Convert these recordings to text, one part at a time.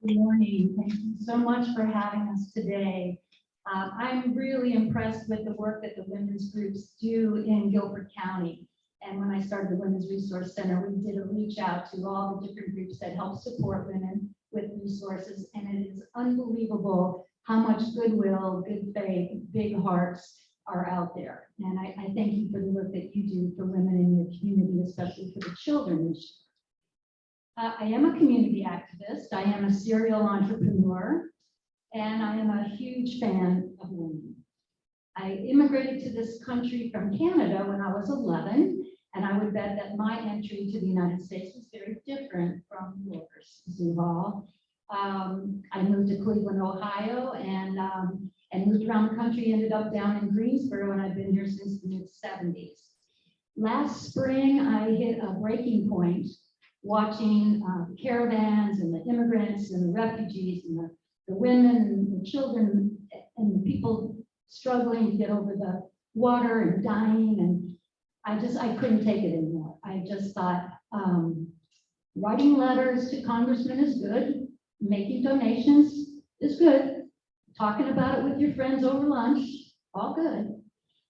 Good morning. Thank you so much for having us today. I'm really impressed with the work that the women's groups do in Guilford County. And when I started the Women's Resource Center, we did a reach out to all the different groups that help support women with resources. And it is unbelievable how much goodwill, good faith, big hearts are out there. And I thank you for the work that you do for women in your community, especially for the children this year. I am a community activist. I am a serial entrepreneur, and I am a huge fan of women. I immigrated to this country from Canada when I was 11, and I would bet that my entry to the United States was very different from yours, Zuhal. I moved to Cleveland, Ohio, and moved around the country, ended up down in Greensboro, and I've been here since the mid-70s. Last spring, I hit a breaking point watching the caravans and the immigrants and the refugees and the women and the children and the people struggling to get over the water and dying. And I couldn't take it anymore. I just thought writing letters to congressmen is good. Making donations is good. Talking about it with your friends over lunch, all good.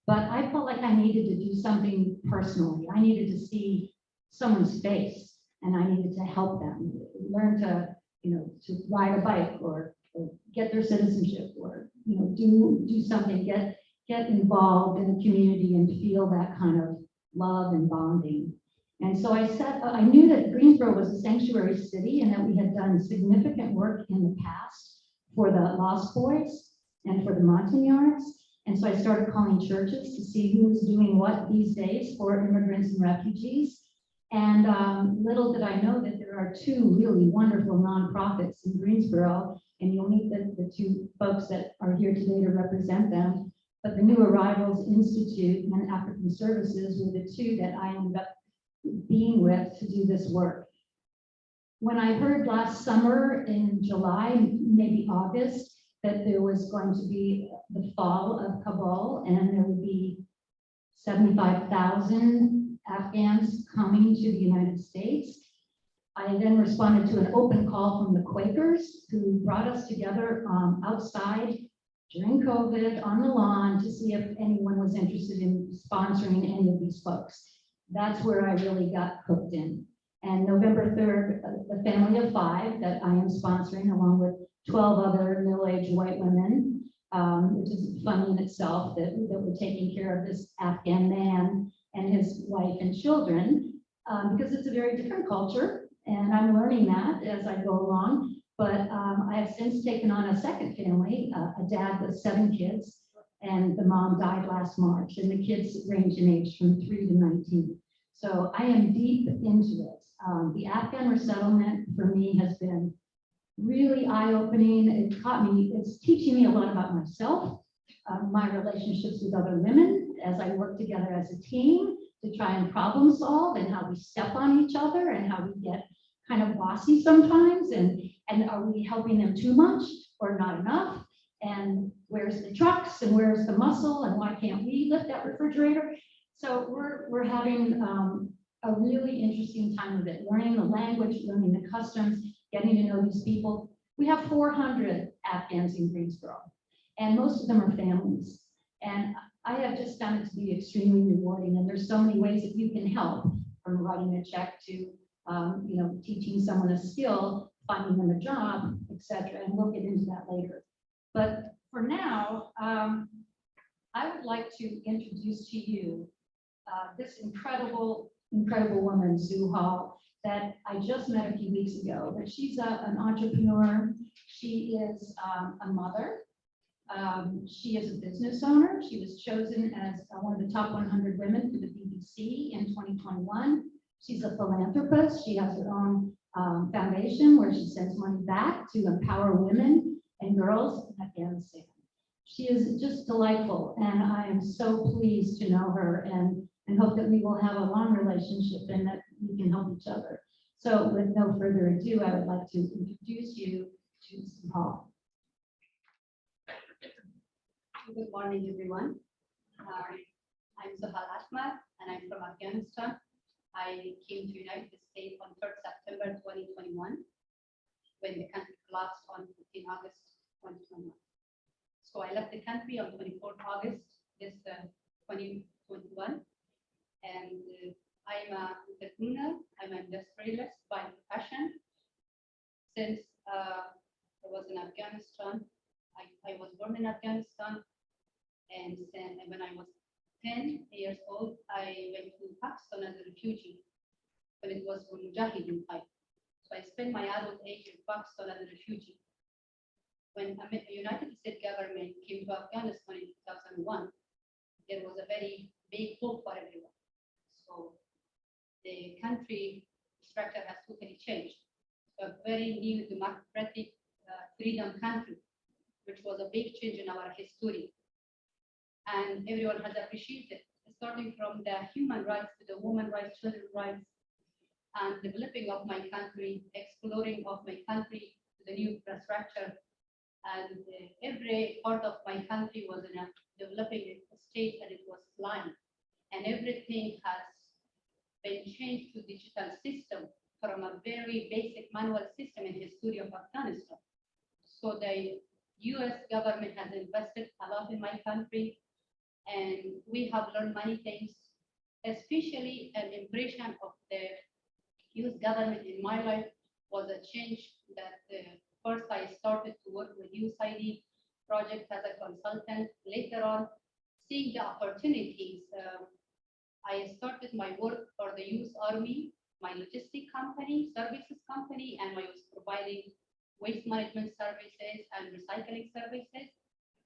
But I felt like I needed to do something personally. I needed to see someone's face. And I needed to help them learn to, to ride a bike or get their citizenship or, do something, get involved in the community and feel that kind of love and bonding. And so I knew that Greensboro was a sanctuary city and that we had done significant work in the past for the Lost Boys and for the Montagnards. And so I started calling churches to see who was doing what these days for immigrants and refugees. And little did I know that there are two really wonderful nonprofits in Greensboro, and you'll meet the two folks that are here today to represent them. But the New Arrivals Institute and African Services were the two that I ended up being with to do this work. When I heard last summer in July, maybe August, that there was going to be the fall of Kabul and there would be 75,000 Afghans coming to the United States, I then responded to an open call from the Quakers who brought us together outside during COVID on the lawn to see if anyone was interested in sponsoring any of these folks. That's where I really got hooked in. And November 3rd, the family of 5 that I am sponsoring along with 12 other middle-aged white women, which is funny in itself that we're taking care of this Afghan man and his wife and children, because it's a very different culture, and I'm learning that as I go along. But I have since taken on a second family, a dad with 7 kids, and the mom died last March, and the kids range in age from 3 to 19. So I am deep into it. The Afghan resettlement for me has been really eye-opening. It taught me, it's teaching me a lot about myself, my relationships with other women, as I work together as a team to try and problem solve, and how we step on each other and how we get kind of bossy sometimes, and are we helping them too much or not enough, and where's the trucks and where's the muscle and why can't we lift that refrigerator. So we're having a really interesting time with it, learning the language, learning the customs, getting to know these people. We have 400 Afghans in Greensboro, and most of them are families. And I have just found it to be extremely rewarding. And there's so many ways that you can help, from writing a check to, teaching someone a skill, finding them a job, etc. And we'll get into that later. But for now, I would like to introduce to you this incredible woman, Zuhal, that I just met a few weeks ago. But she's an entrepreneur. She is a mother. She is a business owner. She was chosen as one of the top 100 women for the BBC in 2021. She's a philanthropist. She has her own foundation where she sends money back to empower women and girls in Afghanistan. She is just delightful, and I am so pleased to know her and hope that we will have a long relationship and that we can help each other. So with no further ado, I would like to introduce you to Zuhal. Good morning, everyone. I'm Zuhal Ahmad, and I'm from Afghanistan. I came to the United States on 3rd September 2021 when the country collapsed on 15 August 2021. So I left the country on 24th August this 2021, and I'm an entrepreneur. I'm an industrialist by profession. Since I was in Afghanistan, I was born in Afghanistan, and when I was 10 years old, I went to Pakistan as a refugee when it was Mujahideen time. So I spent my adult age in Pakistan as a refugee. When the United States government came to Afghanistan in 2001, there was a very big hope for everyone. So the country structure has totally changed. A very new democratic freedom country, which was a big change in our history. And everyone has appreciated, starting from the human rights to the women rights, children's rights, and developing of my country, exploring of my country to the new infrastructure. And every part of my country was in a developing state, and it was flying. And everything has been changed to digital system from a very basic manual system in the history of Afghanistan. So the US government has invested a lot in my country, and we have learned many things, especially an impression of the US government in my life was a change that first I started to work with USAID project as a consultant. Later on, seeing the opportunities, I started my work for the US Army, my logistic company, services company, and I was providing waste management services and recycling services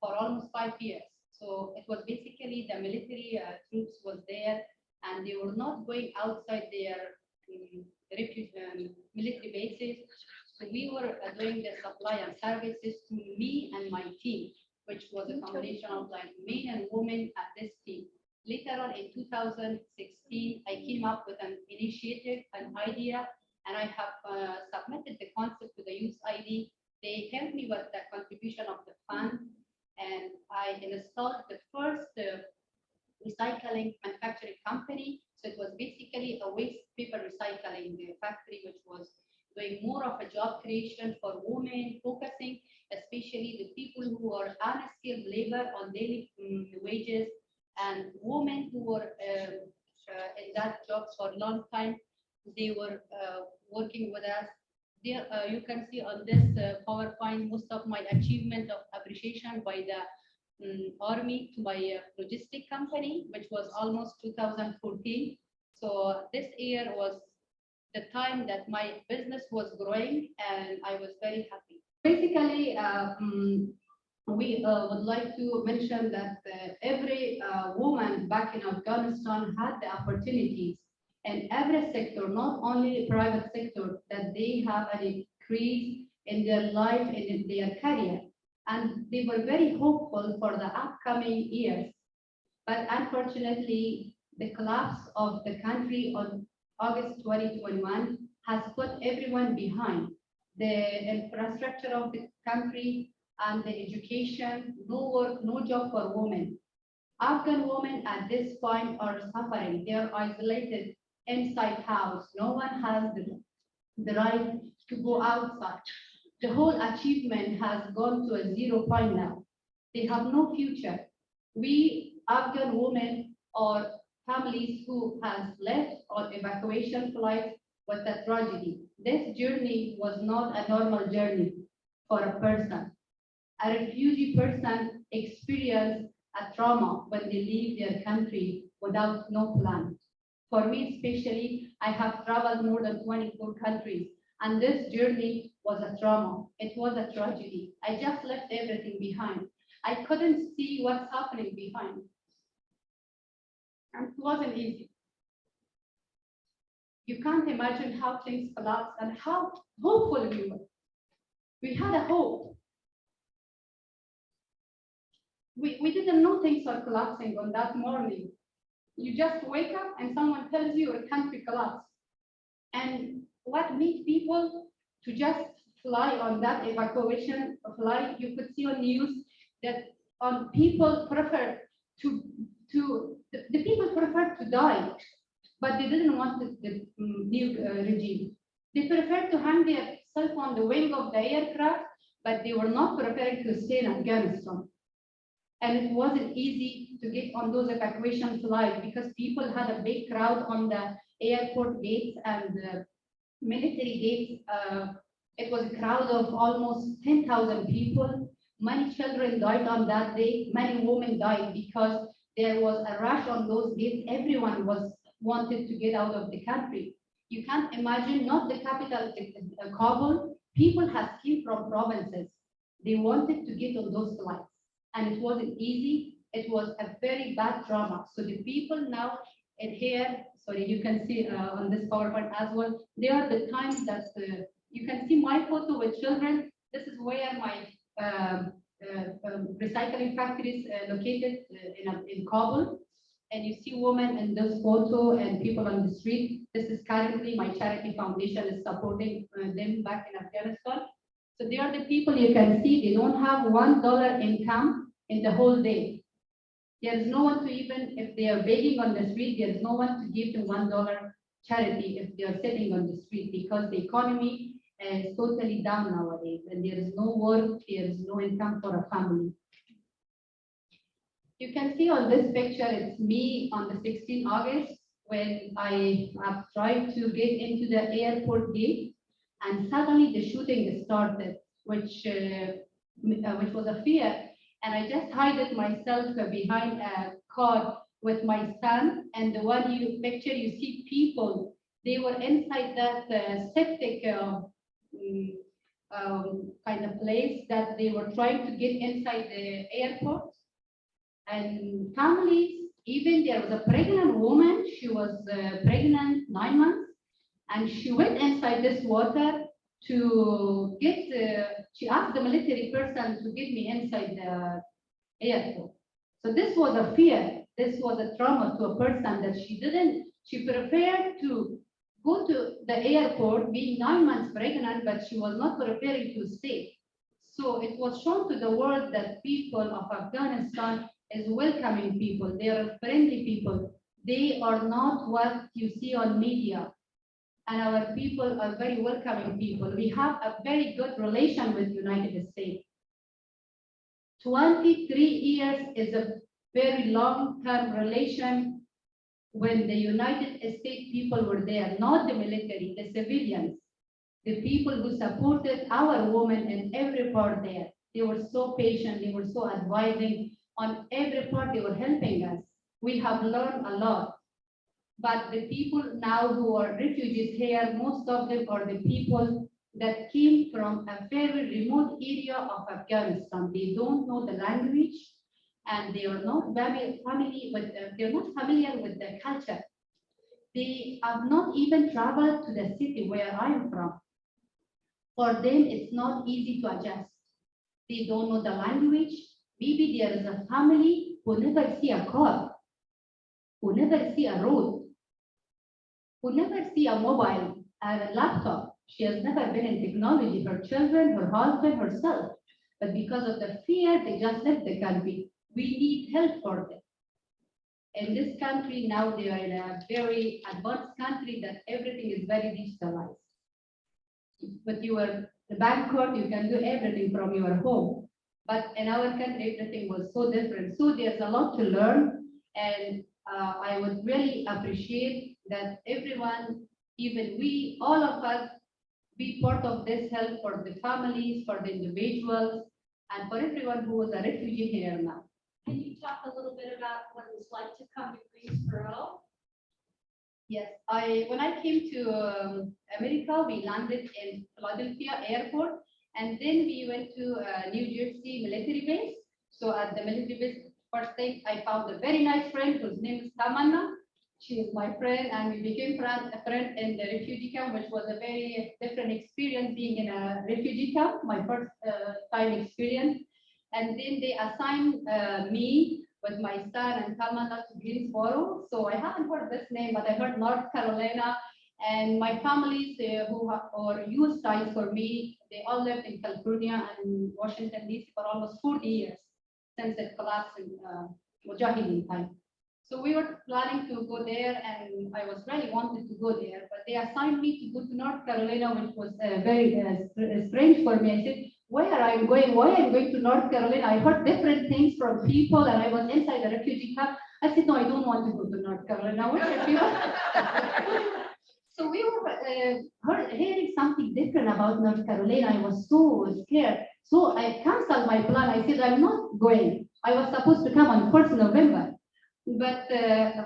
for almost 5 years. So it was basically the military troops was there, and they were not going outside their military bases. So we were doing the supply and services to me and my team, which was a combination of like men and women at this team. Later on in 2016, I came up with an initiative, an idea, and I have submitted the concept to the USAID. They helped me with the contribution of the fund, and I installed the first recycling manufacturing company. So it was basically a waste paper recycling factory, which was doing more of a job creation for women, focusing especially the people who are unskilled labor on daily wages, and women who were in that job for a long time. They were working with us. There, you can see on this PowerPoint most of my achievement of appreciation by the Army to my logistic company, which was almost 2014. So this year was the time that my business was growing, and I was very happy. Basically, we would like to mention that every woman back in Afghanistan had the opportunities in every sector, not only private sector, that they have an increase in their life and in their career. And they were very hopeful for the upcoming years. But unfortunately, the collapse of the country on August 2021 has put everyone behind. The infrastructure of the country and the education, no work, no job for women. Afghan women at this point are suffering. They are isolated inside house. No one has the right to go outside. The whole achievement has gone to a 0 point now. They have no future. We Afghan women or families who has left on evacuation flights was a tragedy. This journey was not a normal journey for a person. A refugee person experiences a trauma when they leave their country without no plan. For me especially, I have traveled more than 24 countries, and this journey was a trauma. It was a tragedy. I just left everything behind. I couldn't see what's happening behind. And it wasn't easy. You can't imagine how things collapsed and how hopeful we were. We had a hope. We didn't know things are collapsing on that morning. You just wake up and someone tells you your country collapsed. And what made people to just fly on that evacuation flight, you could see on news that people prefer the people preferred to die, but they didn't want the new regime. They preferred to hang itself on the wing of the aircraft, but they were not prepared to stay in Afghanistan. And it wasn't easy to get on those evacuation flights because people had a big crowd on the airport gates and military gates. It was a crowd of almost 10,000 people. Many children died on that day. Many women died because there was a rush on those gates. Everyone wanted to get out of the country. You can't imagine, not the capital, Kabul. People have came from provinces. They wanted to get on those flights, and it wasn't easy. It was a very bad trauma. So the people now in here, sorry, you can see on this PowerPoint as well. They are the times that you can see my photo with children. This is where my recycling factory is located in Kabul. And you see women in this photo and people on the street. This is currently my charity foundation is supporting them back in Afghanistan. So they are the people you can see, they don't have $1 income in the whole day. There is no one to even, if they are begging on the street, there is no one to give them $1 charity if they are sitting on the street because the economy is totally down nowadays and there is no work, there is no income for a family. You can see on this picture, it's me on the 16th August when I have tried to get into the airport gate and suddenly the shooting started, which was a fear. And I just hid myself behind a car with my son. And the one picture, you see people, they were inside that septic kind of place that they were trying to get inside the airport. And families, even there was a pregnant woman, she was pregnant 9 months, and she went inside this water to get, she asked the military person to get me inside the airport. So this was a fear, this was a trauma to a person that she prepared to go to the airport being 9 months pregnant, but she was not preparing to stay. So it was shown to the world that people of Afghanistan is welcoming people, they are friendly people. They are not what you see on media. And our people are very welcoming people. We have a very good relation with United States. 23 years is a very long-term relation when the United States people were there, not the military, the civilians, the people who supported our women in every part there. They were so patient, they were so advising. On every part, they were helping us. We have learned a lot. But the people now who are refugees here, most of them are the people that came from a very remote area of Afghanistan. They don't know the language and they are not they're not familiar with the culture. They have not even traveled to the city where I am from. For them, it's not easy to adjust. They don't know the language. Maybe there is a family who never see a car, who never see a road, who never see a mobile, a laptop. She has never been in technology, her children, her husband, herself. But because of the fear, they just left the country. We need help for them. In this country, now they are in a very advanced country that everything is very digitalized. With the bank card, you can do everything from your home. But in our country, everything was so different. So there's a lot to learn. And I would really appreciate that everyone, even we, all of us, be part of this help for the families, for the individuals, and for everyone who is a refugee here now. Can you talk a little bit about what it was like to come to Greensboro? Yes, when I came to America, we landed in Philadelphia airport, and then we went to New Jersey military base. So at the military base, first thing, I found a very nice friend whose name is Tamanna. She is my friend, and we became a friend in the refugee camp, which was a very different experience being in a refugee camp, my first time experience. And then they assigned me with my son and Tamanna to Greensboro. So I haven't heard this name, but I heard North Carolina. And my families or used ties for me, they all lived in California and Washington, D.C. for almost 40 years since it collapsed in Mujahideen time. So we were planning to go there, and I was really wanted to go there, but they assigned me to go to North Carolina, which was very strange for me. I said, where I'm going, why I'm going to North Carolina? I heard different things from people, and I was inside the refugee camp. I said, no, I don't want to go to North Carolina. Where should people? So we were hearing something different about North Carolina. I was so scared. So I canceled my plan. I said, I'm not going. I was supposed to come on 1st November. But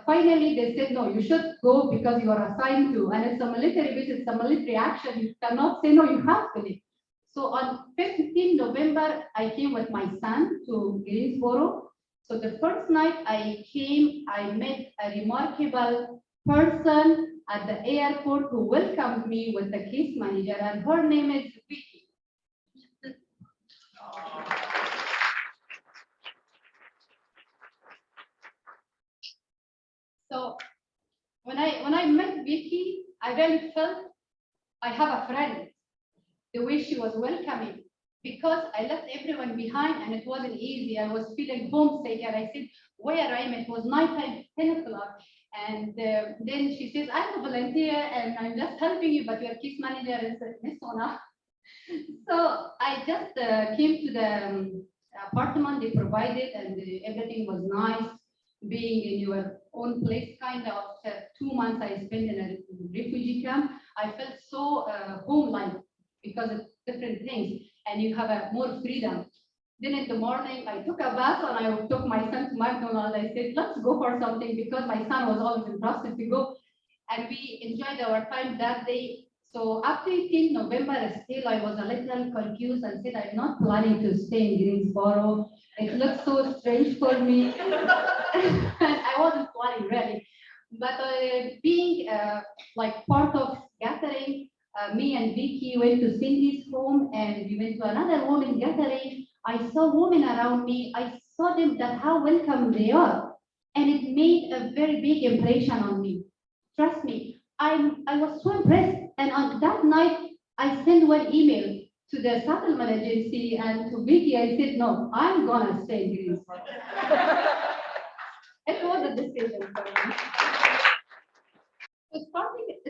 finally, they said, no, you should go because you are assigned to. And it's a military visit, it's a military action. You cannot say, no, you have to leave. So on 15 November, I came with my son to Greensboro. So the first night I came, I met a remarkable person at the airport who welcomed me with the case manager, and her name is Vicky. So when I met Vicky, I really felt I have a friend. The way she was welcoming, because I left everyone behind and it wasn't easy. I was feeling homesick, and I said, where I am? It was nighttime, 10 o'clock. And then she says, I'm a volunteer and I'm just helping you, but your case manager is Miss Ona. So I just came to the apartment they provided, and everything was nice. Being in your own place, kind of 2 months I spent in a refugee camp, I felt so home-like because of different things, and you have more freedom. Then in the morning, I took a bath and I took my son to McDonald's. I said, let's go for something, because my son was always interested to go. And we enjoyed our time that day. So after 18 November, still I was a little confused and said, I'm not planning to stay in Greensboro. It looks so strange for me. I wasn't planning really. But being like part of gathering, me and Vicky went to Cindy's home, and we went to another woman gathering. I saw women around me. I saw them that how welcome they are. And it made a very big impression on me. Trust me, I was so impressed. And on that night, I sent one email to the settlement agency and to Vicky. I said, no, I'm gonna stay in Greensboro. It was a decision for me. So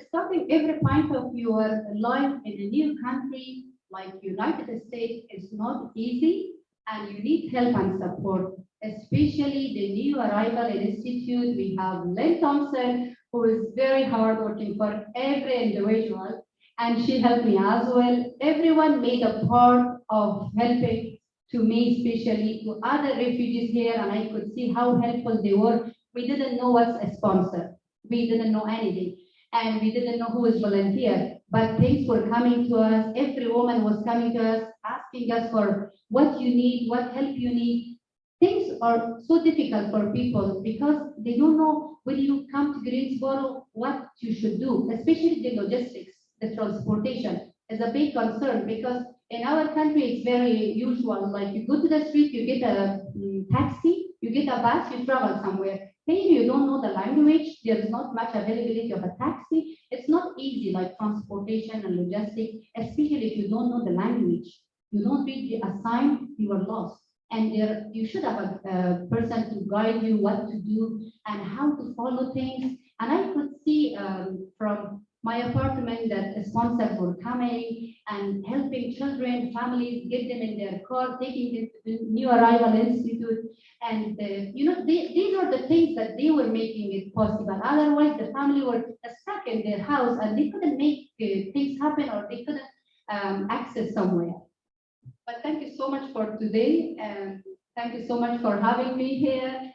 starting every point of your life in a new country like United States is not easy, and you need help and support, especially the new arrival in institute. We have Lynn Thompson, who is very hard working for every individual, and she helped me as well. Everyone made a part of helping to me, especially to other refugees here, and I could see how helpful they were. We didn't know what's a sponsor. We didn't know anything, and we didn't know who was volunteer, but things were coming to us. Every woman was coming to us, asking us for what you need, what help you need. Things are so difficult for people because they don't know when you come to Greensboro what you should do, especially the logistics, the transportation is a big concern, because in our country it's very usual, like you go to the street, you get a taxi, you get a bus, you travel somewhere. Hey, you don't know the language, there's not much availability of a taxi. It's not easy, like transportation and logistics, especially if you don't know the language. You don't read the sign, you are lost. And there, you should have a person to guide you what to do and how to follow things. And I could see from my apartment that sponsors were coming and helping children, families, get them in their car, taking them to the new arrival institute. And these are the things that they were making it possible. Otherwise, the family were stuck in their house and they couldn't make things happen, or they couldn't access somewhere. But thank you so much for today, and thank you so much for having me here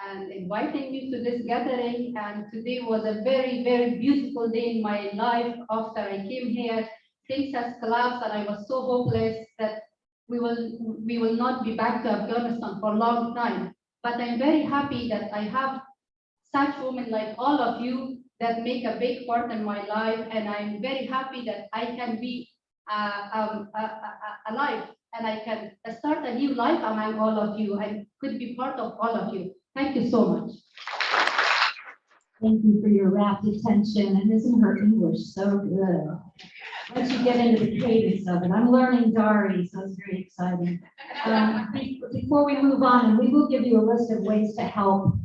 and inviting me to this gathering. And today was a very, very beautiful day in my life. After I came here, things has collapsed, and I was so hopeless that we will not be back to Afghanistan for a long time. But I'm very happy that I have such women like all of you that make a big part in my life, and I'm very happy that I can be alive, and I can start a new life among all of you and could be part of all of you. Thank you so much. Thank you for your rapt attention, and isn't her English so good? Once you get into the cadence of it, I'm learning Dari, so it's very exciting. Before we move on, and we will give you a list of ways to help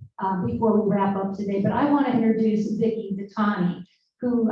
before we wrap up today, but I want to introduce Vicki Datani, who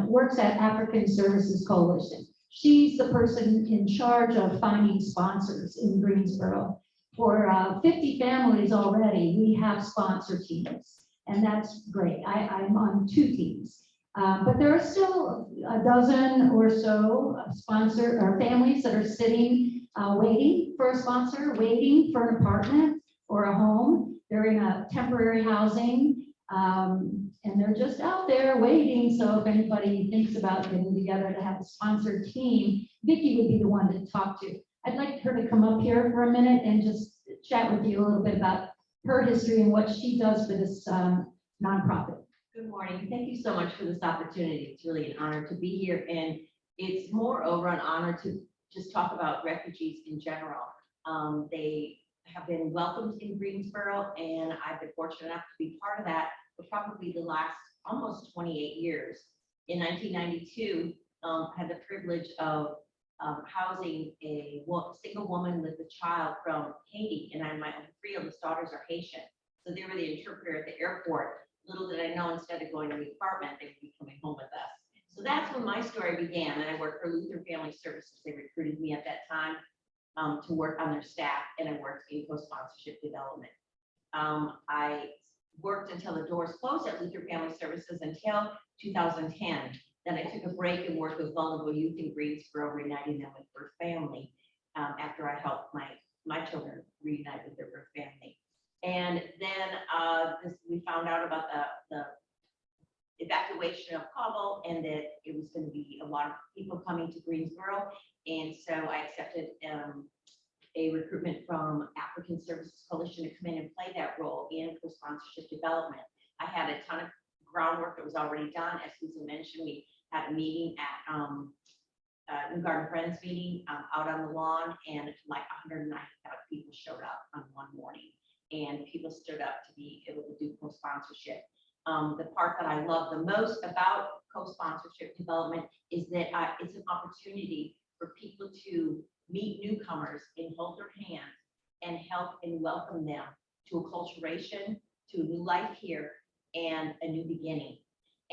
works at African Services Coalition. She's the person in charge of finding sponsors in Greensboro. For 50 families already, we have sponsor teams, and that's great. I'm on 2 teams. But there are still a dozen or so sponsor or families that are sitting, waiting for a sponsor, waiting for an apartment or a home. They're in a temporary housing, and they're just out there waiting. So if anybody thinks about getting together to have a sponsored team, Vicki would be the one to talk to. I'd like her to come up here for a minute and just chat with you a little bit about her history and what she does for this nonprofit. Good morning. Thank you so much for this opportunity. It's really an honor to be here, and it's moreover an honor to just talk about refugees in general. They have been welcomed in Greensboro, and I've been fortunate enough to be part of that for probably the last almost 28 years. In 1992, I had the privilege of housing a single woman with a child from Haiti, and my 3 oldest daughters are Haitian. So they were the interpreter at the airport. Little did I know, instead of going to the apartment, they would be coming home with us. So that's when my story began. And I worked for Lutheran Family Services. They recruited me at that time to work on their staff, and I worked in co-sponsorship development. I worked until the doors closed at Lutheran Family Services until 2010. Then I took a break and worked with vulnerable youth in Greensboro, reuniting them with birth family after I helped my children reunite with their birth family. And then we found out about the evacuation of Kabul, and that it was going to be a lot of people coming to Greensboro. And so I accepted a recruitment from African Services Coalition to come in and play that role in co-sponsorship development. I had a ton of groundwork that was already done. As Susan mentioned, we had a meeting at New Garden Friends meeting out on the lawn, and like 195 people showed up on one morning. And people stood up to be able to do co-sponsorship. The part that I love the most about co-sponsorship development is that it's an opportunity for people to meet newcomers and hold their hand and help and welcome them to acculturation, to a new life here, and a new beginning.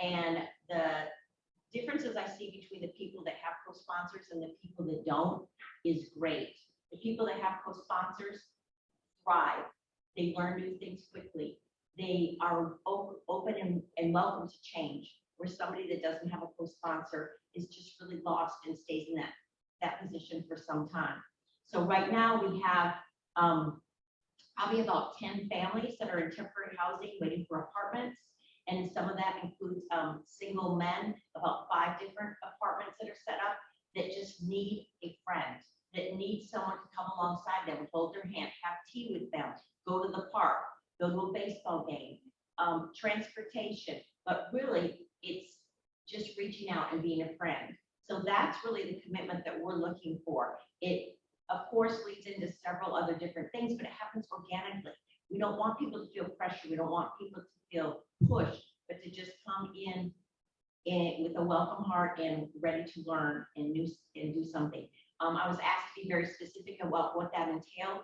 And the differences I see between the people that have co-sponsors and the people that don't is great. The people that have co-sponsors thrive. They learn new things quickly. They are open and welcome to change, where somebody that doesn't have a co-sponsor is just really lost and stays in that position for some time. So right now we have probably about 10 families that are in temporary housing waiting for apartments. And some of that includes single men, about 5 different apartments that are set up that just need a friend, that need someone to come alongside them, hold their hand, have tea with them, go to the park, go to a baseball game, transportation, but really it's just reaching out and being a friend. So that's really the commitment that we're looking for. It, of course, leads into several other different things, but it happens organically. We don't want people to feel pressure. We don't want people to feel pushed, but to just come in with a welcome heart and ready to learn and do something. I was asked to be very specific about what that entailed.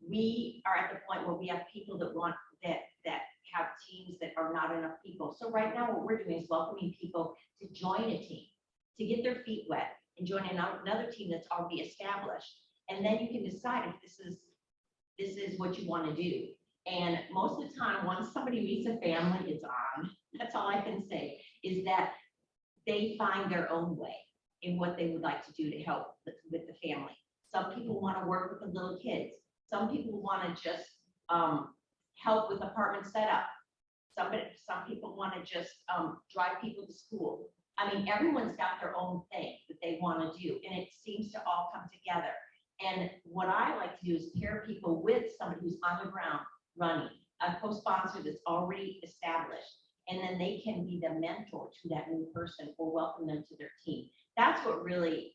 We are at the point where we have people that have teams that are not enough people. So right now what we're doing is welcoming people to join a team, to get their feet wet and join another team that's already established. And then you can decide if this is what you want to do. And most of the time, once somebody meets a family, it's on. That's all I can say, is that they find their own way in what they would like to do to help with the family. Some people want to work with the little kids. Some people want to just help with apartment setup. Some people want to just drive people to school. I mean, everyone's got their own thing that they want to do, and it seems to all come together. And what I like to do is pair people with somebody who's on the ground running, a co-sponsor that's already established, and then they can be the mentor to that new person or welcome them to their team. That's what really,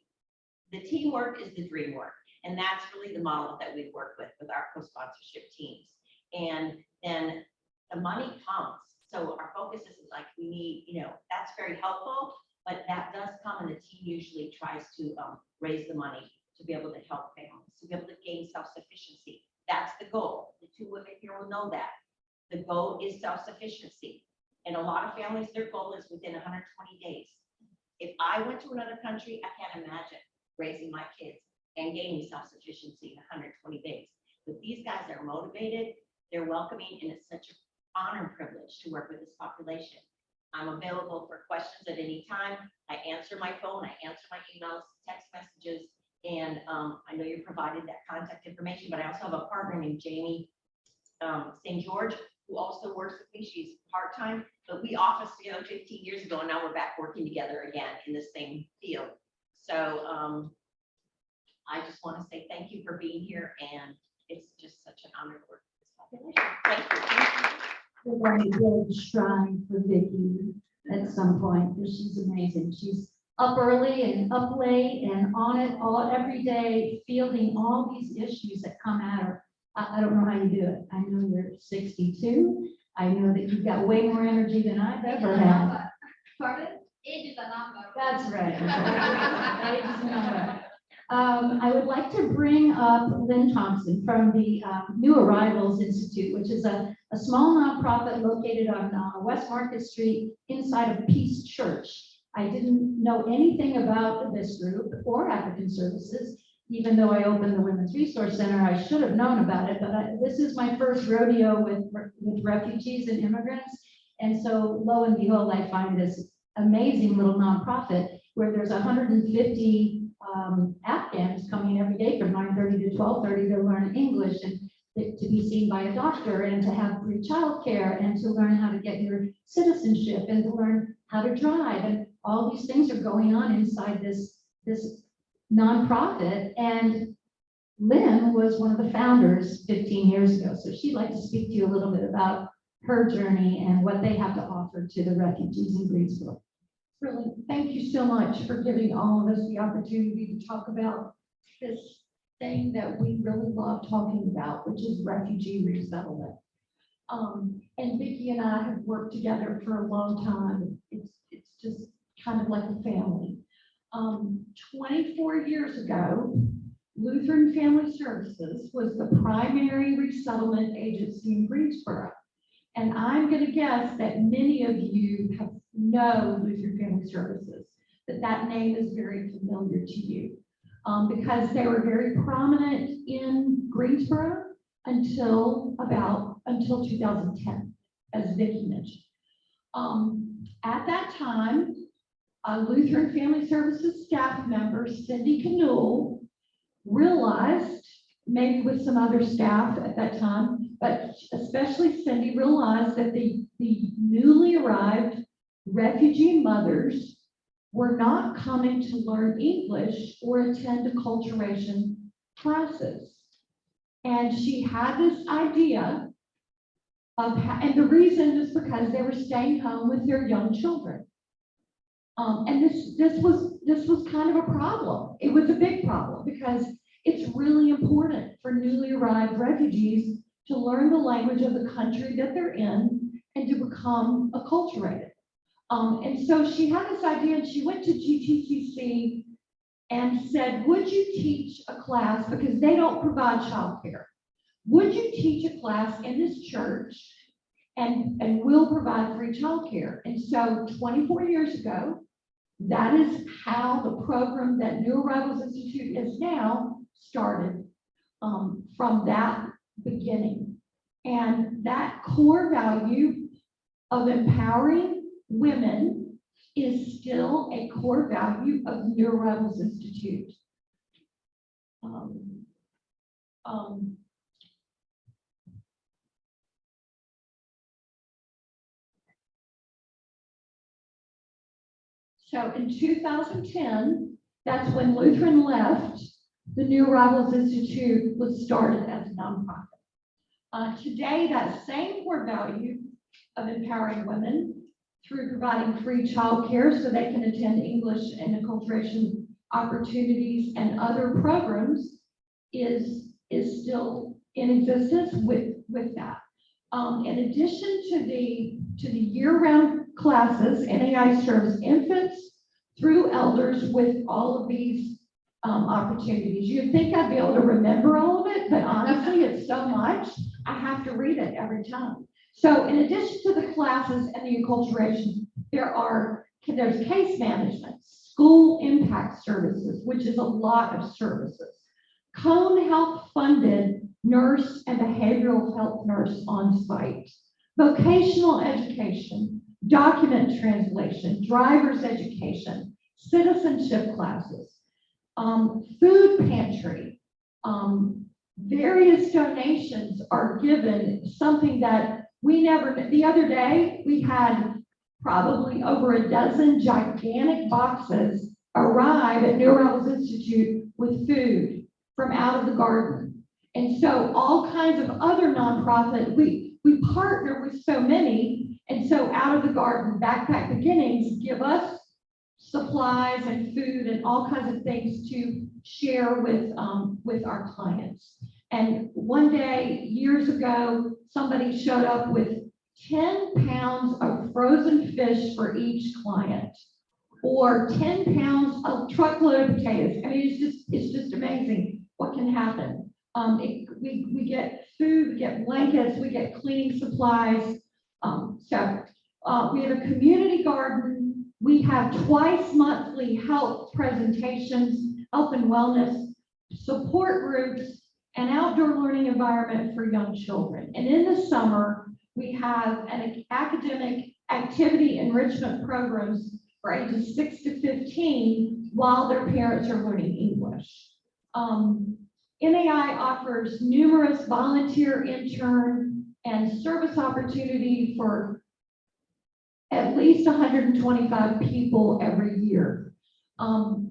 the teamwork is the dream work. And that's really the model that we work with our co-sponsorship teams. And then the money comes. So our focus is like, we need, that's very helpful, but that does come, and the team usually tries to raise the money to be able to help families, to be able to gain self-sufficiency. That's the goal. The 2 women here will know that. The goal is self-sufficiency. And a lot of families, their goal is within 120 days. If I went to another country, I can't imagine raising my kids and gaining self-sufficiency in 120 days. But these guys are motivated, they're welcoming, and it's such an honor and privilege to work with this population. I'm available for questions at any time. I answer my phone, I answer my emails, text messages, and I know you provided that contact information, but I also have a partner named Jamie St. George, who also works with me. She's part-time, but we officed together 15 years ago, and now we're back working together again in the same field. So I just want to say thank you for being here, and it's just such an honor to work with this population. Thank you. We're going to build a shrine for Vicki at some point, because she's amazing. She's up early and up late and on it all every day, fielding all these issues that come at her. I don't know how you do it. I know you're 62. I know that you've got way more energy than I've ever had. Pardon? Age is a number. That's right. Age is a number. I would like to bring up Lynn Thompson from the New Arrivals Institute, which is a small nonprofit located on West Market Street inside of Peace Church. I didn't know anything about this group or African Services, even though I opened the Women's Resource Center. I should have known about it, but this is my first rodeo with refugees and immigrants. And so lo and behold, I find this amazing little nonprofit where there's 150 Afghans coming every day from 9:30 to 12:30 to learn English and to be seen by a doctor and to have free childcare and to learn how to get your citizenship and to learn how to drive. And all these things are going on inside this nonprofit. And Lynn was one of the founders 15 years ago. So she'd like to speak to you a little bit about her journey and what they have to offer to the refugees in Greensboro. Really, thank you so much for giving all of us the opportunity to talk about this thing that we really love talking about, which is refugee resettlement. And Vicki and I have worked together for a long time. It's just kind of like a family. 24 years ago, Lutheran Family Services was the primary resettlement agency in Greensboro. And I'm going to guess that many of you know Lutheran Family Services, that name is very familiar to you because they were very prominent in Greensboro until 2010, as Vicki mentioned. At that time, Lutheran Family Services staff member Cindy Canule realized, maybe with some other staff at that time, but especially Cindy realized that the newly arrived refugee mothers were not coming to learn English or attend acculturation classes. And she had this idea of, and the reason is because they were staying home with their young children. And this was kind of a problem. It was a big problem because it's really important for newly arrived refugees to learn the language of the country that they're in and to become acculturated. And so she had this idea, and she went to GTCC and said, would you teach a class, because they don't provide childcare, would you teach a class in this church and we'll provide free childcare? And so 24 years ago, that is how the program that New Arrivals Institute is now started, from that beginning. And that core value of empowering women is still a core value of New Arrivals Institute. So in 2010, that's when Lutheran left. The New Arrivals Institute was started as a nonprofit. Today, that same core value of empowering women through providing free childcare so they can attend English and acculturation opportunities and other programs is still in existence with that. In addition to the year-round classes, NAI serves infants through elders with all of these opportunities. You'd think I'd be able to remember all of it, but honestly, it's so much. I have to read it every time. So in addition to the classes and the enculturation, there's case management, school impact services, which is a lot of services. Cone Health funded nurse and behavioral health nurse on site, vocational education, document translation, driver's education, citizenship classes, food pantry, various donations are given, something that the other day, we had probably over a dozen gigantic boxes arrive at New Rebels Institute with food from out of the garden. And so all kinds of other nonprofit, we partner with so many, and so out of the garden, Backpack Beginnings give us supplies and food and all kinds of things to share with our clients. And one day, years ago, somebody showed up with 10 pounds of frozen fish for each client, or 10 pounds of truckload of potatoes. I mean, it's just amazing what can happen. We get food, we get blankets, we get cleaning supplies. We have a community garden. We have twice monthly health presentations, health and wellness, support groups, and outdoor learning environment for young children. And in the summer, we have an academic activity enrichment programs for ages 6 to 15 while their parents are learning English. NAI offers numerous volunteer, intern, and service opportunity for at least 125 people every year. I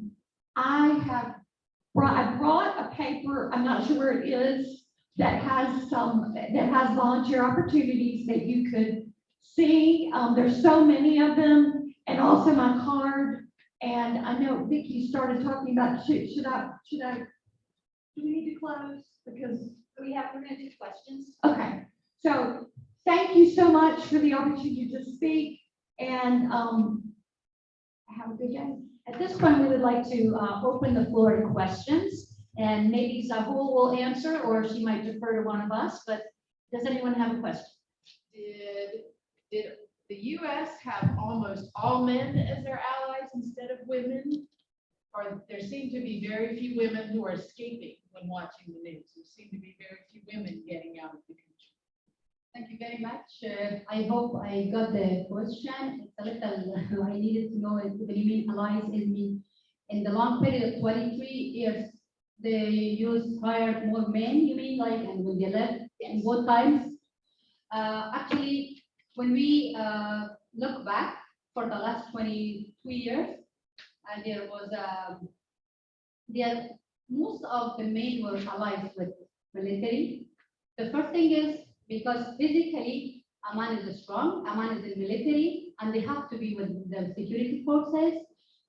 brought a paper, I'm not sure where it is, that has volunteer opportunities that you could see. There's so many of them, and also my card. And I know Vicki started talking about, should I, do we need to close? Because We're gonna do questions. okay, so thank you so much for the opportunity to speak, and have a good day. At this point, we would like to open the floor to questions, and maybe Zahul will answer, or she might defer to one of us, but does anyone have a question? Did the US have almost all men as their allies instead of women? Or there seem to be very few women who are escaping when watching the news. There seem to be very few women getting out of the country. Thank you very much. I hope I got the question. It's a little, I needed to know what you mean allies is mean. In the long period of 23 years, they used hired more men, you mean, like, and when they left in both times? Actually, when we look back for the last 22 years, there was most of the men were allies with military. The first thing is because physically a man is strong, a man is in military, and they have to be with the security forces,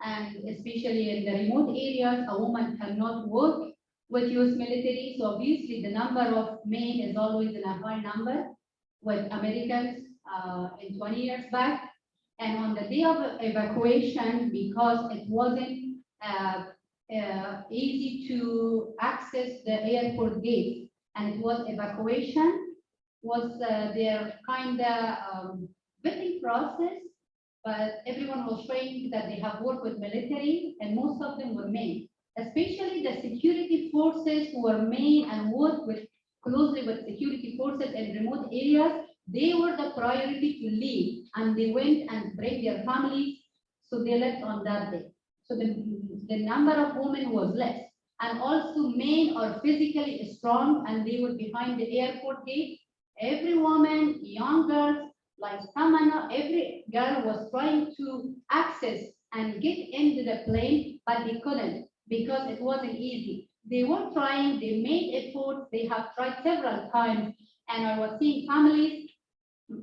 and especially in the remote areas, a woman cannot work with US military. So obviously the number of men is always in a high number with Americans in 20 years back. And on the day of evacuation, because it wasn't easy to access the airport gate, and it was evacuation, was their kind of vetting process, but everyone was showing that they have worked with military, and most of them were men, especially the security forces who were men and worked closely with security forces in remote areas. They were the priority to leave, and they went and bring their families, so they left on that day. So the number of women was less, and also men are physically strong, and they were behind the airport gate. Every woman, young girls, like Samana, every girl was trying to access and get into the plane, but they couldn't because it wasn't easy. They were trying, they made efforts, they have tried several times, and I was seeing families.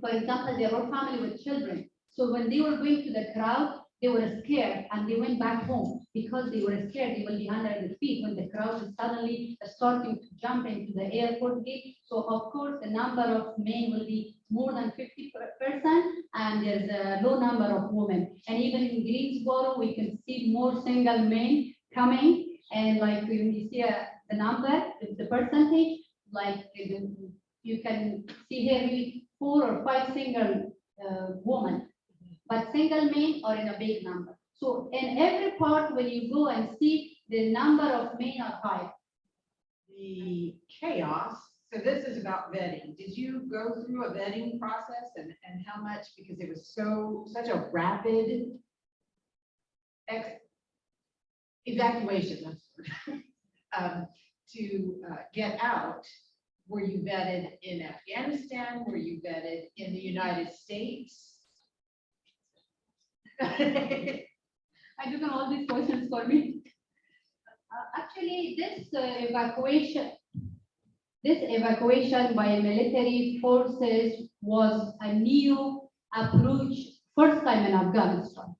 For example, there were families with children. So when they were going to the crowd, they were scared and they went back home because they were scared. They will be under the feet when the crowd is suddenly starting to jump into the airport gate. So of course, the number of men will be more than 50%, and there's a low number of women. And even in Greensboro, we can see more single men coming. And like when you see the number, the percentage, like you can see here maybe 4 or 5 single women, but single men are in a big number. So in every part, when you go and see, the number of men are high. The chaos, so this is about vetting. Did you go through a vetting process and how much, because it was such a rapid evacuation, that's the word, to get out? Were you vetted in Afghanistan? Were you vetted in the United States? I took on all these questions for me. Actually, this evacuation by military forces was a new approach, first time in Afghanistan.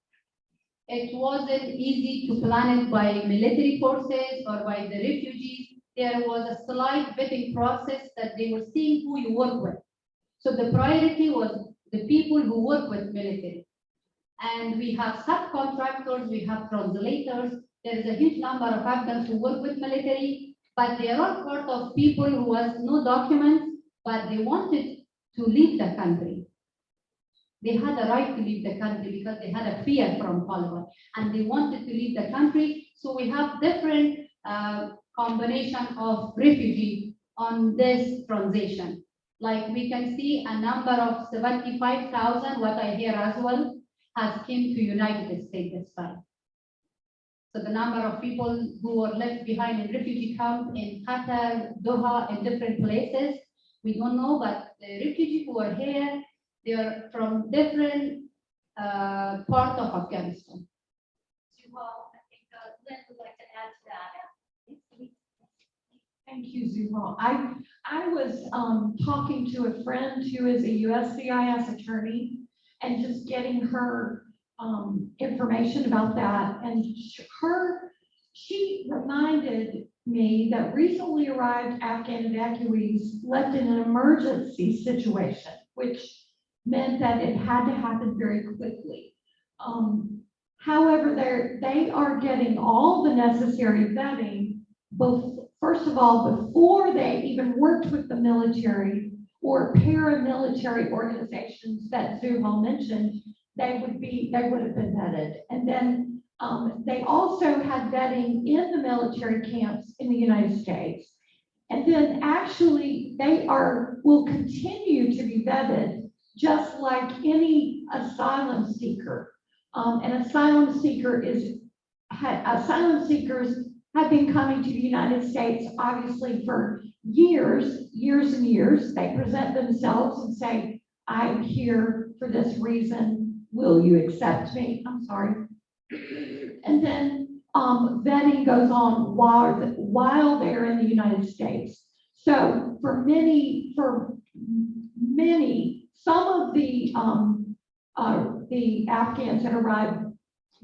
It wasn't easy to plan it by military forces or by the refugees. There was a slight vetting process that they were seeing who you work with. So the priority was the people who work with military. And we have subcontractors, we have translators. There is a huge number of Afghans who work with military, but they are part of people who has no documents, but they wanted to leave the country. They had a right to leave the country because they had a fear from Taliban, and they wanted to leave the country. So we have different combination of refugee on this transition. Like we can see a number of 75,000, what I hear as well, has came to United States this time. So the number of people who were left behind in refugee camp in Qatar, Doha, in different places, we don't know, but the refugees who are here, they are from different parts of Afghanistan. Well, I think Lynn would like to add to that. Thank you, Zuhal. I was talking to a friend who is a USCIS attorney and just getting her information about that. And she reminded me that recently arrived Afghan evacuees left in an emergency situation, which meant that it had to happen very quickly. However, they are getting all the necessary vetting, both, first of all, before they even worked with the military or paramilitary organizations that Zuhal mentioned, they would have been vetted. And then they also had vetting in the military camps in the United States. And then actually will continue to be vetted just like any asylum seeker. And asylum seekers have been coming to the United States, obviously, for years and years. They present themselves and say, I'm here for this reason. Will you accept me? I'm sorry. And then vetting goes on while they're in the United States. So for many, some of the Afghans that arrived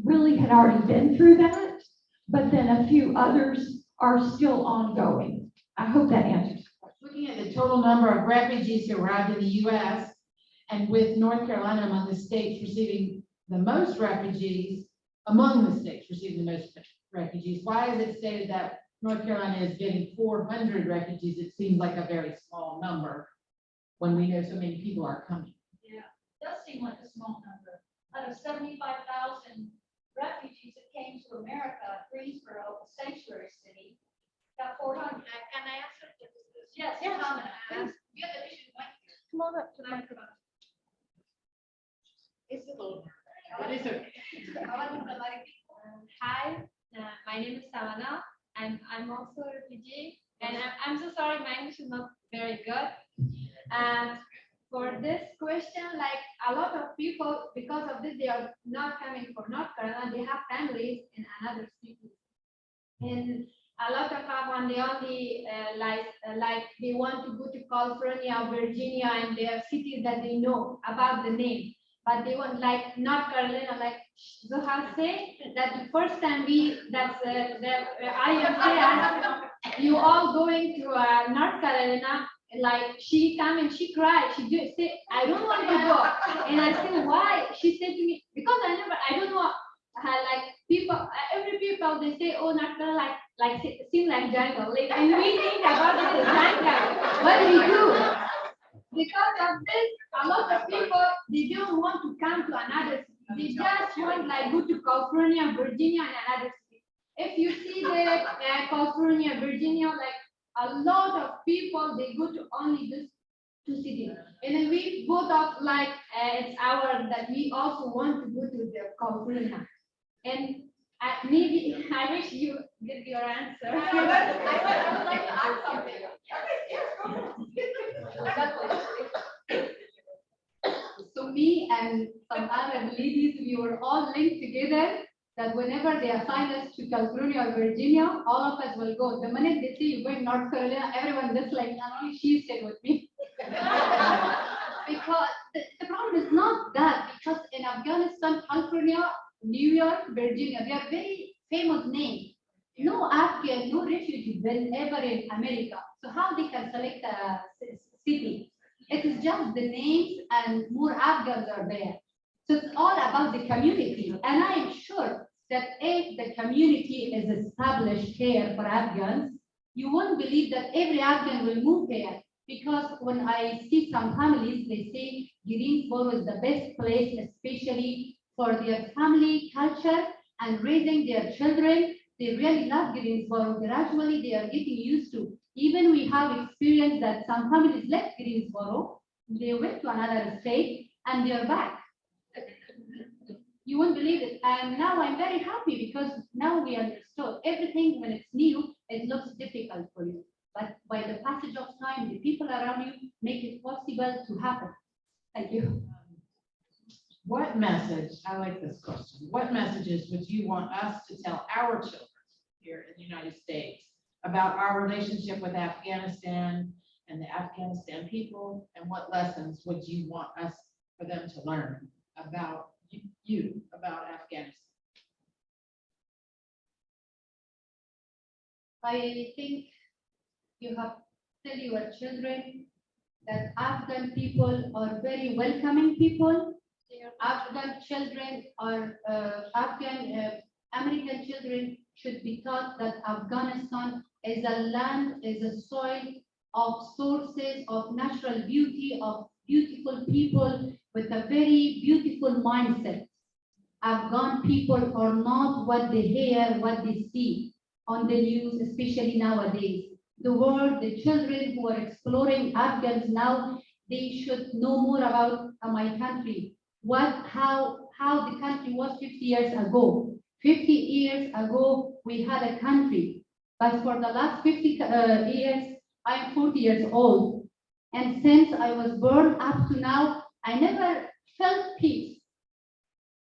really had already been through that, but then a few others are still ongoing. I hope that answers. Looking at the total number of refugees who arrived in the U.S. and with North Carolina among the states receiving the most refugees, why is it stated that North Carolina is getting 400 refugees? It seems like a very small number when we know so many people are coming. Yeah, it does seem like a small number. Out of 75,000 refugees that came to America, Greensboro, a sanctuary city, got 400. Can I ask you this? Yes, Yes. comment. We have the mission mic here. Come on up to the microphone. It's a little. But it's okay. Hi, my name is Savannah, and I'm also a refugee. And I'm so sorry, my English is not very good. And for this question, like a lot of people, because of this, they are not coming for North Carolina. They have families in another city. And a lot of them, they only like they want to go to California, Virginia, and there are cities that they know about the name. But they want like North Carolina, like Zuhal say that the first time I am there, you all going to North Carolina, like she come and she cried, she just say, I don't want to go. And I said, why? She said to me, because I don't know how like people, every people they say, oh, North Carolina seem like jungle. Like, and we think about it as jungle. What do we do? because of this, a lot of people, they don't want to come to another city. They just want like go to California, Virginia, and another city. If you see the California, Virginia, like a lot of people, they go to only this two cities. And then we both of like, it's our, that we also want to go to the California. And maybe, I wish you get your answer. I would like to add something. So me and some Arab ladies, we were all linked together that whenever they assign us to California or Virginia, all of us will go. The minute they say you go in North Carolina, everyone just like, not only she stayed with me. Because the problem is not that, because in Afghanistan, California, New York, Virginia, they are very famous names. No Afghan, no refugee been ever in America. So how they can select a city? It is just the names and more Afghans are there. So it's all about the community. And I am sure that if the community is established here for Afghans, you won't believe that every Afghan will move here. Because when I see some families, they say Greensboro is the best place, especially for their family culture and raising their children. They really love Greensboro. Gradually, they are getting used to. Even we have experienced that some families left Greensboro, they went to another state and they are back. You won't believe it. And now I'm very happy because now we understood everything when it's new, it looks difficult for you. But by the passage of time, the people around you make it possible to happen. Thank you. What message, I like this question, what messages would you want us to tell our children here in the United States about our relationship with Afghanistan and the Afghanistan people? And what lessons would you want us for them to learn about you, about Afghanistan? I think you have to tell your children that Afghan people are very welcoming people. Afghan children or American children should be taught that Afghanistan is a land, is a soil of sources of natural beauty, of beautiful people with a very beautiful mindset. Afghan people are not what they hear, what they see on the news, especially nowadays. The world, the children who are exploring Afghans now, they should know more about my country. How the country was 50 years ago. 50 years ago, we had a country. But for the last 50 years, I'm 40 years old. And since I was born up to now, I never felt peace.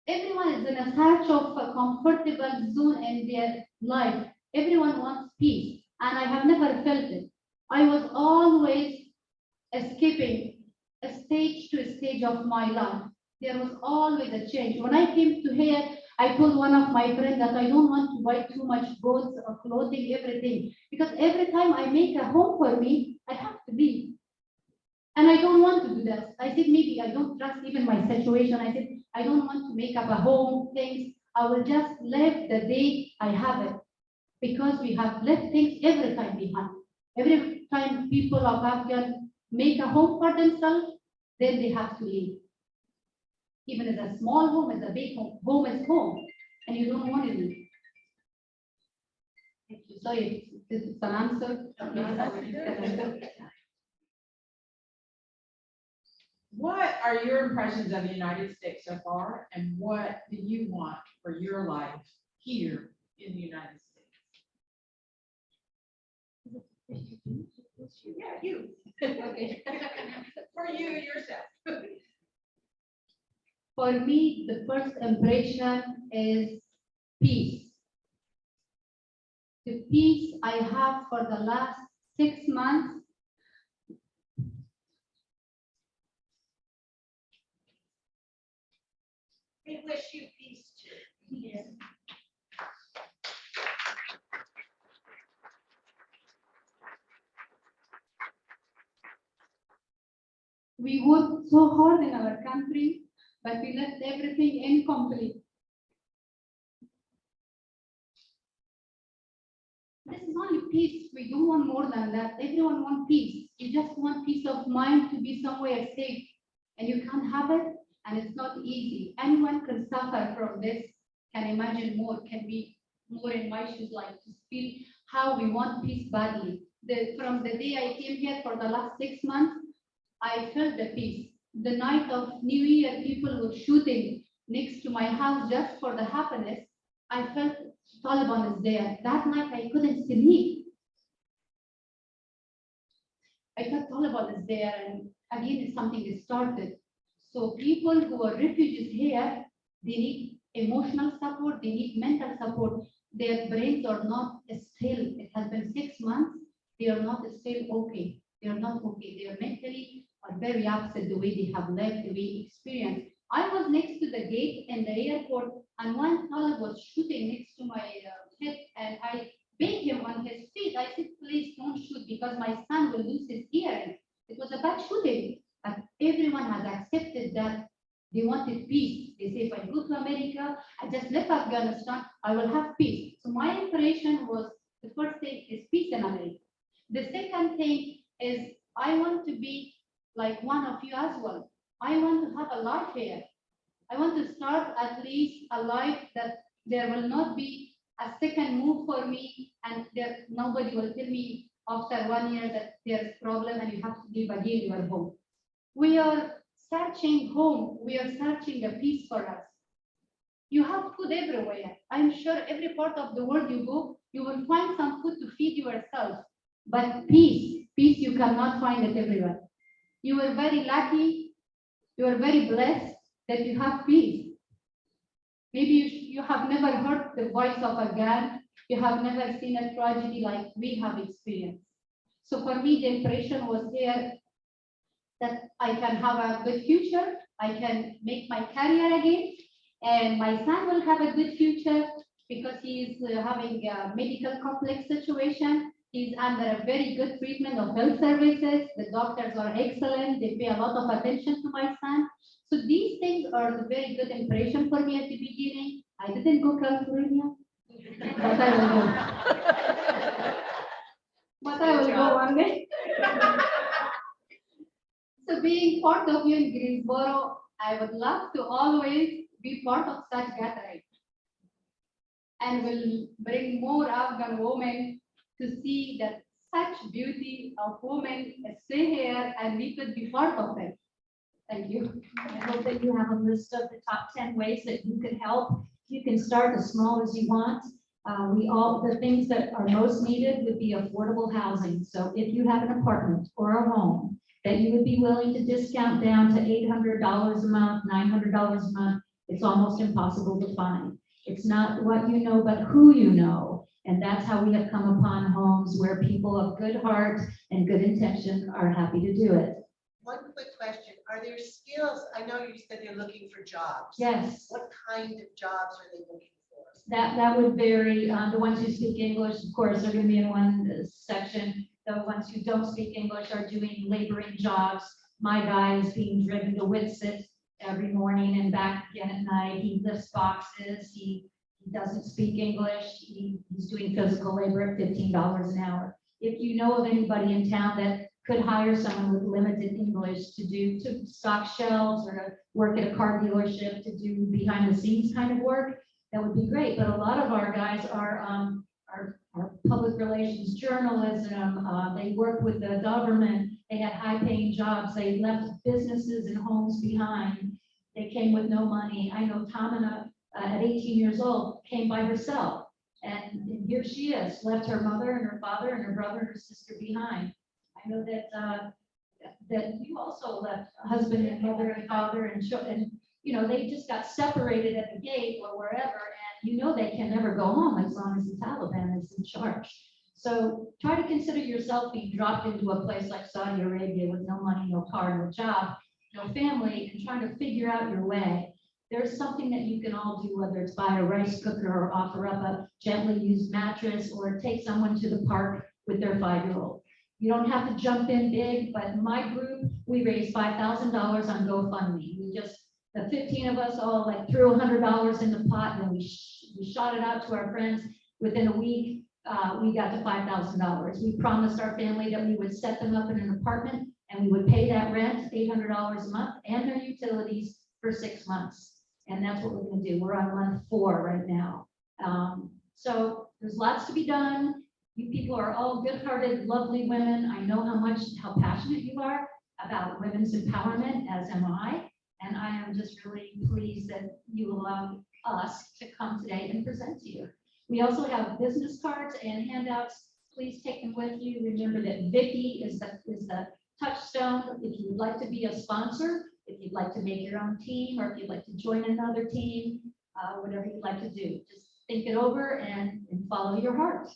Everyone is in a search of a comfortable zone in their life. Everyone wants peace. And I have never felt it. I was always escaping a stage to a stage of my life. There was always a change. When I came to here, I told one of my friends that I don't want to buy too much goods or clothing, everything. Because every time I make a home for me, I have to leave. And I don't want to do that. I said, maybe I don't trust even my situation. I said, I don't want to make up a home, things. I will just live the day I have it. Because we have left things every time behind. Every time people of Afghan make a home for themselves, then they have to leave. Even as a small home, as a big home, home is home, and you don't want to leave. Sorry, this is an answer. What are your impressions of the United States so far, and what do you want for your life here in the United States? Yeah, you. Okay. For you yourself. For me, the first impression is peace. The peace I have for the last 6 months. We wish you peace too. Yes. We worked so hard in our country, but we left everything incomplete. This is only peace. We don't want more than that. Everyone wants peace. You just want peace of mind to be somewhere safe, and you can't have it, and it's not easy. Anyone can suffer from this, can imagine more, can be more in my shoes, like to feel how we want peace badly. From the day I came here for the last 6 months, I felt the peace. The night of New Year, people were shooting next to my house just for the happiness. I felt Taliban is there. That night I couldn't sleep. I thought Taliban is there, and again something is started. So people who are refugees here, they need emotional support, they need mental support. Their brains are not still. It has been 6 months. They are not still okay. They are not okay. They are mentally are very upset the way they have lived, the way experience. I was next to the gate in the airport, and one Talib was shooting next to my head, and I beat him on his feet. I said, please don't shoot because my son will lose his hearing. It was a bad shooting. But everyone has accepted that they wanted peace. They say, if I go to America, I just left Afghanistan, I will have peace. So my impression was, the first thing is peace in America. The second thing is, I want to be like one of you as well. I want to have a life here. I want to start at least a life that there will not be a second move for me, and there nobody will tell me after 1 year that there's problem and you have to leave again your home. We are searching home. We are searching a peace for us. You have food everywhere. I'm sure every part of the world you go, you will find some food to feed yourself. But peace you cannot find it everywhere. You are very lucky, you are very blessed that you have peace. Maybe you have never heard the voice of a gun, you have never seen a tragedy like we have experienced. So for me, the impression was here that I can have a good future, I can make my career again, and my son will have a good future because he is having a medical complex situation. He's under a very good treatment of health services. The doctors are excellent. They pay a lot of attention to my son. So these things are the very good impression for me at the beginning. I didn't go California, but I will go. But I will go one day. So being part of you in Greensboro, I would love to always be part of such gathering. And will bring more Afghan women to see that such beauty of women stay here and we could be part of it. Thank you. I hope that you have a list of the top 10 ways that you could help. You can start as small as you want. The things that are most needed would be affordable housing. So if you have an apartment or a home that you would be willing to discount down to $800 a month, $900 a month, it's almost impossible to find. It's not what you know, but who you know. And that's how we have come upon homes where people of good heart and good intention are happy to do it. One quick question. Are there skills? I know you said they're looking for jobs. Yes. What kind of jobs are they looking for? That would vary. The ones who speak English, of course, are going to be in one section. The ones who don't speak English are doing laboring jobs. My guy is being driven to Witsit every morning and back again at night. He lifts boxes. He doesn't speak English. He's doing physical labor at $15 an hour. If you know of anybody in town that could hire someone with limited English to stock shelves or to work at a car dealership to do behind the scenes kind of work, that would be great. But a lot of our guys are public relations, journalism. They work with the government. They had high-paying jobs. They left businesses and homes behind. They came with no money. I know Tamina, at 18 years old, came by herself. And here she is, left her mother and her father and her brother and her sister behind. I know that you also left a husband and mother and father and children. You know, they just got separated at the gate or wherever, and you know they can never go home as long as the Taliban is in charge. So try to consider yourself being dropped into a place like Saudi Arabia with no money, no car, no job, no family, and trying to figure out your way. There's something that you can all do, whether it's buy a rice cooker or offer up a gently used mattress or take someone to the park with their 5-year-old. You don't have to jump in big, but in my group, we raised $5,000 on GoFundMe. The 15 of us all threw $100 in the pot, and we shot it out to our friends. Within a week, we got to $5,000. We promised our family that we would set them up in an apartment and we would pay that rent, $800 a month, and their utilities for 6 months. And that's what we're gonna do. We're on month 4 right now. So there's lots to be done. You people are all good-hearted, lovely women. I know how passionate you are about women's empowerment, as am I. And I am just really pleased that you allow us to come today and present to you. We also have business cards and handouts. Please take them with you. Remember that Vicky is the touchstone. If you would like to be a sponsor, if you'd like to make your own team, or if you'd like to join another team, whatever you'd like to do, just think it over and follow your heart.